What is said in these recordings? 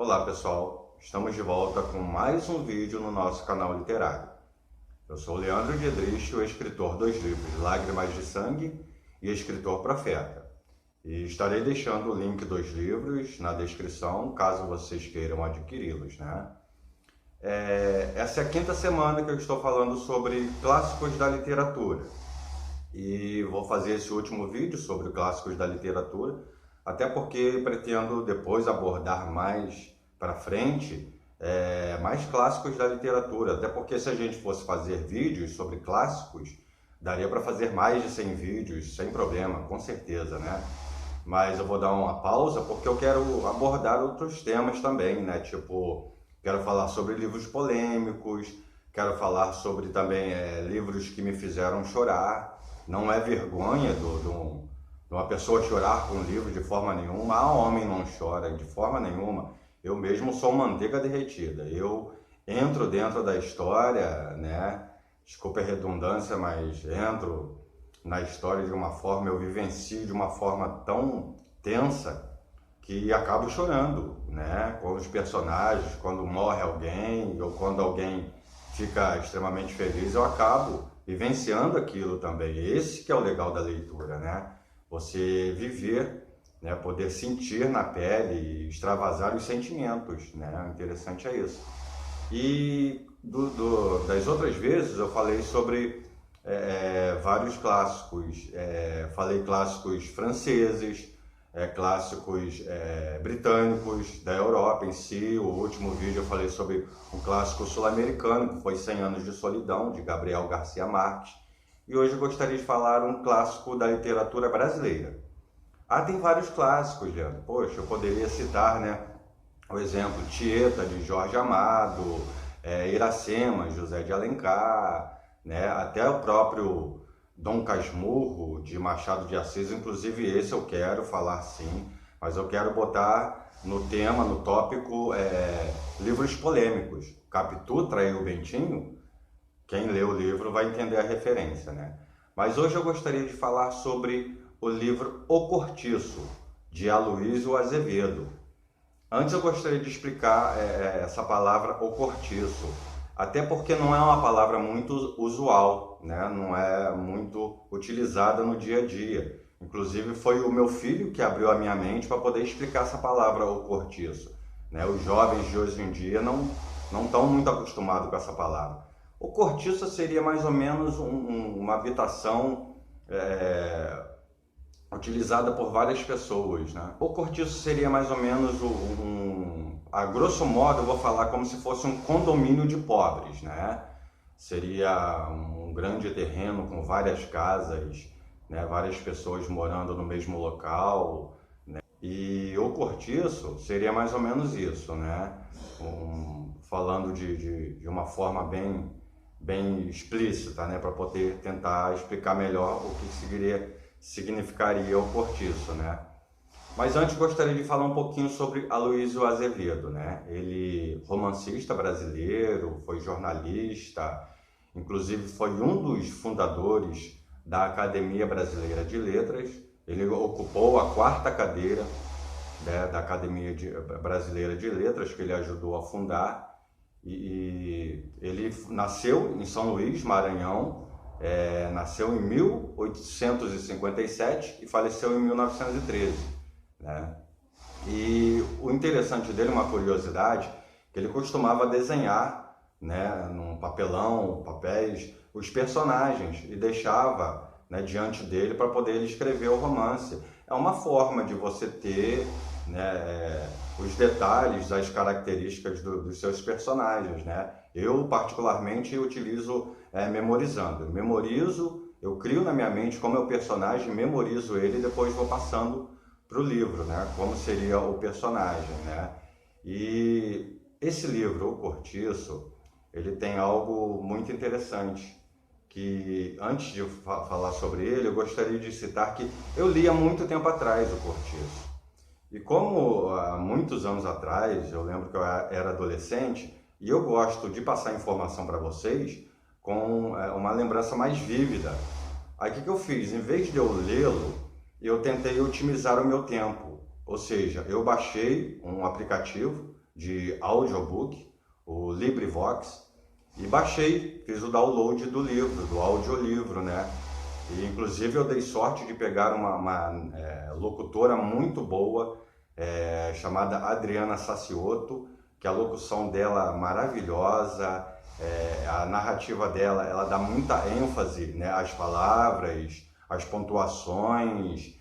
Olá pessoal, estamos de volta com mais um vídeo no nosso canal literário. Eu sou Leandro Diedrich, o escritor dos livros Lágrimas de Sangue e Escritor Profeta. E estarei deixando o link dos livros na descrição, caso vocês queiram adquiri-los, né? Essa é a quinta semana que eu estou falando sobre clássicos da literatura. E vou fazer esse último vídeo sobre clássicos da literatura, até porque pretendo depois abordar mais para frente mais clássicos da literatura, até porque se a gente fosse fazer vídeos sobre clássicos, daria para fazer mais de 100 vídeos, sem problema, com certeza, né? Mas eu vou dar uma pausa porque eu quero abordar outros temas também, né? Tipo, quero falar sobre livros polêmicos, quero falar sobre também livros que me fizeram chorar. Não é vergonha de uma pessoa chorar com um livro de forma nenhuma. Homem não chora de forma nenhuma. Eu mesmo sou manteiga derretida. Eu entro dentro da história, né? Desculpa a redundância, mas entro na história de uma forma, eu vivencio de uma forma tão tensa que acabo chorando, né? Com os personagens, quando morre alguém ou quando alguém fica extremamente feliz, eu acabo vivenciando aquilo também. Esse que é o legal da leitura, né? Você viver, né? Poder sentir na pele e extravasar os sentimentos, né? O interessante é isso. E das outras vezes eu falei sobre vários clássicos, falei clássicos franceses, clássicos britânicos, da Europa em si. O último vídeo eu falei sobre um clássico sul-americano, que foi 100 Anos de Solidão, de Gabriel Garcia Marques. E hoje eu gostaria de falar um clássico da literatura brasileira. Tem vários clássicos, Leandro. Poxa, eu poderia citar, né, o exemplo Tieta, de Jorge Amado, Iracema, José de Alencar, né, até o próprio Dom Casmurro, de Machado de Assis. Inclusive esse eu quero falar sim, mas eu quero botar no tema, no tópico, livros polêmicos. Capitu traiu o Bentinho? Quem lê o livro vai entender a referência, né? Mas hoje eu gostaria de falar sobre o livro O Cortiço, de Aloísio Azevedo. Antes eu gostaria de explicar essa palavra O Cortiço, até porque não é uma palavra muito usual, né? Não é muito utilizada no dia a dia. Inclusive foi o meu filho que abriu a minha mente para poder explicar essa palavra O Cortiço, né? Os jovens de hoje em dia não estão muito acostumados com essa palavra. O cortiço seria mais ou menos uma habitação utilizada por várias pessoas, né? O cortiço seria mais ou menos a grosso modo, eu vou falar como se fosse um condomínio de pobres, né? Seria um grande terreno com várias casas, né? Várias pessoas morando no mesmo local, né? E o cortiço seria mais ou menos isso, né? Falando de uma forma bem explícita, né, para poder tentar explicar melhor o que significaria o cortiço, né? Mas antes gostaria de falar um pouquinho sobre Aloísio Azevedo, né? Ele romancista brasileiro, foi jornalista, inclusive foi um dos fundadores da Academia Brasileira de Letras. Ele ocupou a 4ª cadeira, né, da Academia Brasileira de Letras, que ele ajudou a fundar. E ele nasceu em São Luís, Maranhão, nasceu em 1857 e faleceu em 1913, né? E o interessante dele, uma curiosidade, que ele costumava desenhar, né, num papelão, papéis, os personagens e deixava, né, diante dele para poder ele escrever o romance. É uma forma de você ter, né, os detalhes, as características dos seus personagens, né? Eu particularmente utilizo memorizando. Eu memorizo, eu crio na minha mente como é o personagem, memorizo ele e depois vou passando para o livro, né? Como seria o personagem, né? E esse livro, O Cortiço, ele tem algo muito interessante, que antes de falar sobre ele, eu gostaria de citar que eu li há muito tempo atrás O Cortiço. E como há muitos anos atrás, eu lembro que eu era adolescente, e eu gosto de passar informação para vocês com uma lembrança mais vívida. Aí o que eu fiz? Em vez de eu lê-lo, eu tentei otimizar o meu tempo. Ou seja, eu baixei um aplicativo, de audiobook, o LibriVox, e baixei, fiz o download do livro, do audiolivro, né? E, inclusive eu dei sorte de pegar uma locutora muito boa, chamada Adriana Sacioto, que a locução dela é maravilhosa, a narrativa dela, ela dá muita ênfase, né, às palavras, às pontuações,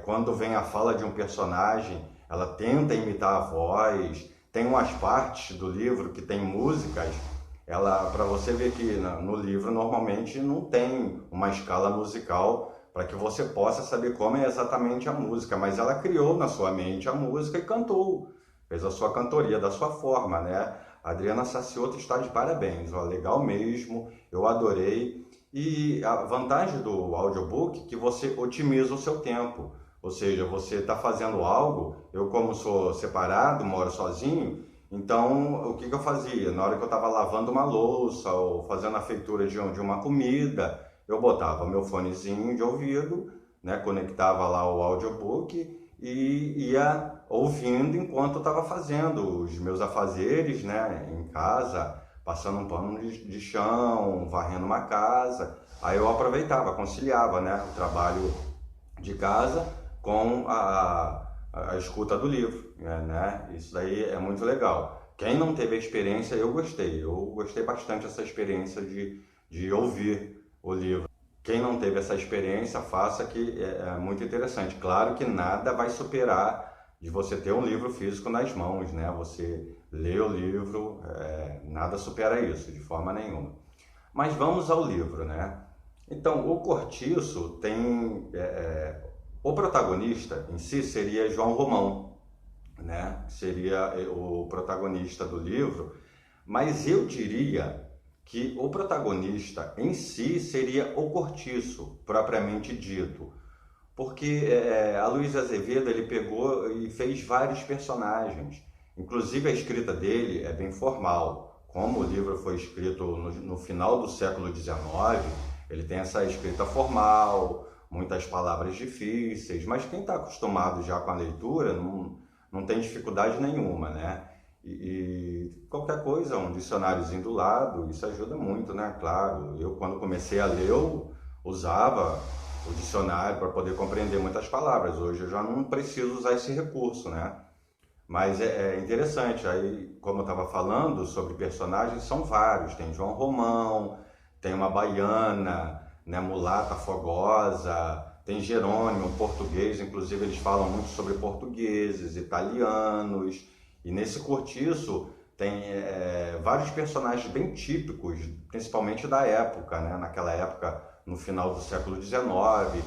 quando vem a fala de um personagem, ela tenta imitar a voz, tem umas partes do livro que tem músicas, para você ver que no livro normalmente não tem uma escala musical para que você possa saber como é exatamente a música, mas ela criou na sua mente a música e cantou, fez a sua cantoria da sua forma, né? A Adriana Sacioto está de parabéns, ó, legal mesmo, eu adorei. E a vantagem do audiobook é que você otimiza o seu tempo, ou seja, você está fazendo algo, eu como sou separado, moro sozinho, então o que eu fazia? Na hora que eu estava lavando uma louça ou fazendo a feitura de uma comida, eu botava meu fonezinho de ouvido, né, conectava lá o audiobook e ia ouvindo enquanto eu estava fazendo os meus afazeres, né, em casa, passando um pano de chão, varrendo uma casa. Aí eu aproveitava, conciliava, né, o trabalho de casa com a escuta do livro, né? Isso daí é muito legal. Quem não teve a experiência, eu gostei bastante dessa experiência de ouvir o livro. Quem não teve essa experiência, faça, que é muito interessante. Claro que nada vai superar de você ter um livro físico nas mãos, né? Você lê o livro, nada supera isso, de forma nenhuma. Mas vamos ao livro, né? Então, o Cortiço tem... o protagonista em si seria João Romão, né? Seria o protagonista do livro, mas eu diria que o protagonista em si seria o Cortiço, propriamente dito, porque a Luísa Azevedo ele pegou e fez vários personagens, inclusive a escrita dele é bem formal, como o livro foi escrito no final do século XIX, ele tem essa escrita formal, muitas palavras difíceis, mas quem está acostumado já com a leitura não tem dificuldade nenhuma, né? E qualquer coisa, um dicionáriozinho do lado, isso ajuda muito, né? Claro, eu quando comecei a ler, eu usava o dicionário para poder compreender muitas palavras. Hoje eu já não preciso usar esse recurso, né? Mas é interessante, aí como eu estava falando sobre personagens, são vários. Tem João Romão, tem uma baiana, né, mulata fogosa, tem Jerônimo, português, inclusive eles falam muito sobre portugueses, italianos, e nesse Cortiço tem vários personagens bem típicos, principalmente da época, né? Naquela época, no final do século XIX,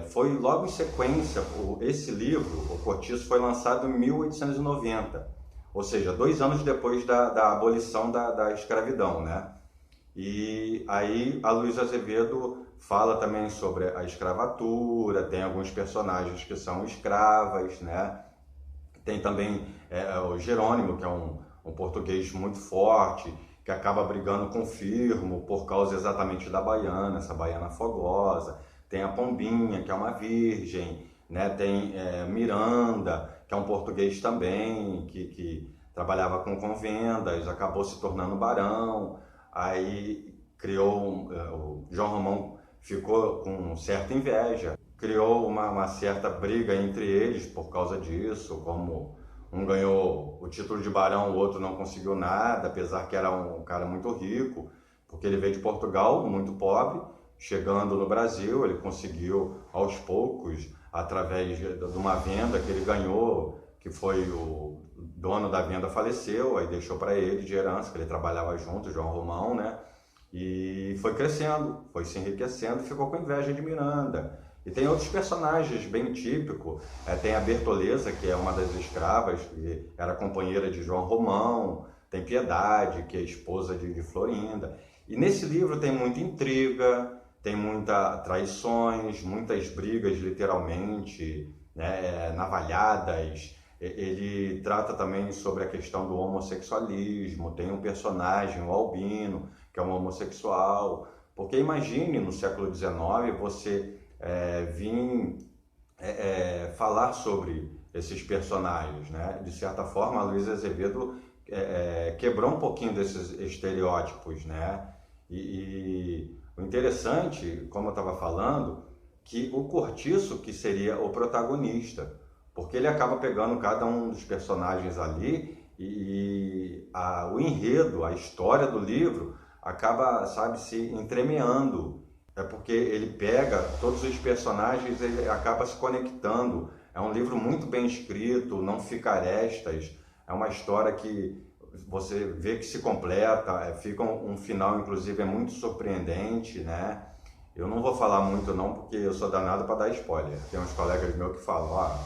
foi logo em sequência, esse livro, o Cortiço, foi lançado em 1890, ou seja, 2 anos depois da abolição da escravidão, né? E aí a Luísa Azevedo fala também sobre a escravatura, tem alguns personagens que são escravas, né? Tem também o Jerônimo, que é um português muito forte, que acaba brigando com o Firmo por causa exatamente da baiana, essa baiana fogosa. Tem a Pombinha, que é uma virgem, né? Tem Miranda, que é um português também, que trabalhava com vendas, acabou se tornando barão. Aí criou, o João Romão ficou com certa inveja, criou uma certa briga entre eles por causa disso, como um ganhou o título de barão, o outro não conseguiu nada, apesar que era um cara muito rico, porque ele veio de Portugal, muito pobre, chegando no Brasil, ele conseguiu aos poucos, através de uma venda que ele ganhou, que foi o dono da venda faleceu, aí deixou para ele de herança, que ele trabalhava junto, João Romão, né? E foi crescendo, foi se enriquecendo e ficou com inveja de Miranda. E tem outros personagens bem típicos, tem a Bertoleza, que é uma das escravas, que era companheira de João Romão, tem Piedade, que é esposa de Florinda. E nesse livro tem muita intriga, tem muitas traições, muitas brigas literalmente, né, navalhadas. Ele trata também sobre a questão do homossexualismo, tem um personagem, o Albino, que é um homossexual, porque imagine no século XIX você vir falar sobre esses personagens, né? De certa forma, a Luísa Azevedo quebrou um pouquinho desses estereótipos, né? E o interessante, como eu estava falando, que o Cortiço que seria o protagonista, porque ele acaba pegando cada um dos personagens ali o enredo, a história do livro acaba, sabe, se entremeando. É porque ele pega todos os personagens, ele acaba se conectando. É um livro muito bem escrito, não fica arestas. É uma história que você vê que se completa, fica um final, inclusive, é muito surpreendente, né? Eu não vou falar muito não, porque eu sou danado para dar spoiler. Tem uns colegas meus que falam,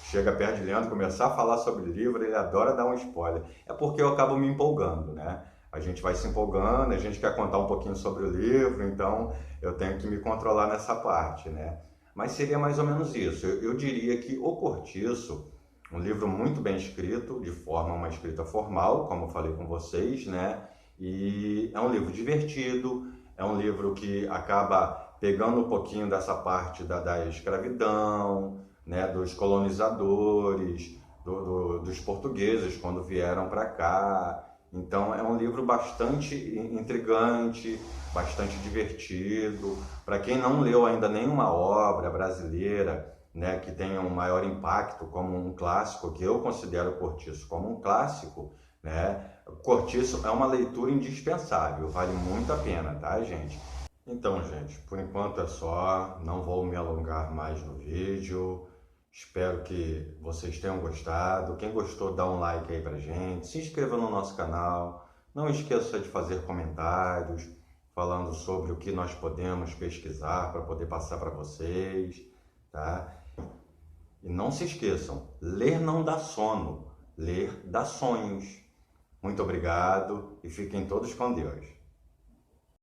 chega perto de Leandro, começar a falar sobre livro, ele adora dar um spoiler. É porque eu acabo me empolgando, né? A gente vai se empolgando, a gente quer contar um pouquinho sobre o livro, então eu tenho que me controlar nessa parte, né? Mas seria mais ou menos isso. Eu diria que O Cortiço, um livro muito bem escrito, de forma uma escrita formal, como eu falei com vocês, né? E é um livro divertido, é um livro que acaba pegando um pouquinho dessa parte da escravidão, né? Dos colonizadores, dos portugueses quando vieram para cá. Então é um livro bastante intrigante, bastante divertido. Para quem não leu ainda nenhuma obra brasileira, né, que tenha um maior impacto como um clássico, que eu considero o Cortiço como um clássico, né? Cortiço é uma leitura indispensável, vale muito a pena, tá, gente? Então, gente, por enquanto é só, não vou me alongar mais no vídeo. Espero que vocês tenham gostado. Quem gostou, dá um like aí pra gente, se inscreva no nosso canal. Não esqueça de fazer comentários falando sobre o que nós podemos pesquisar para poder passar para vocês, tá? E não se esqueçam, ler não dá sono, ler dá sonhos. Muito obrigado e fiquem todos com Deus.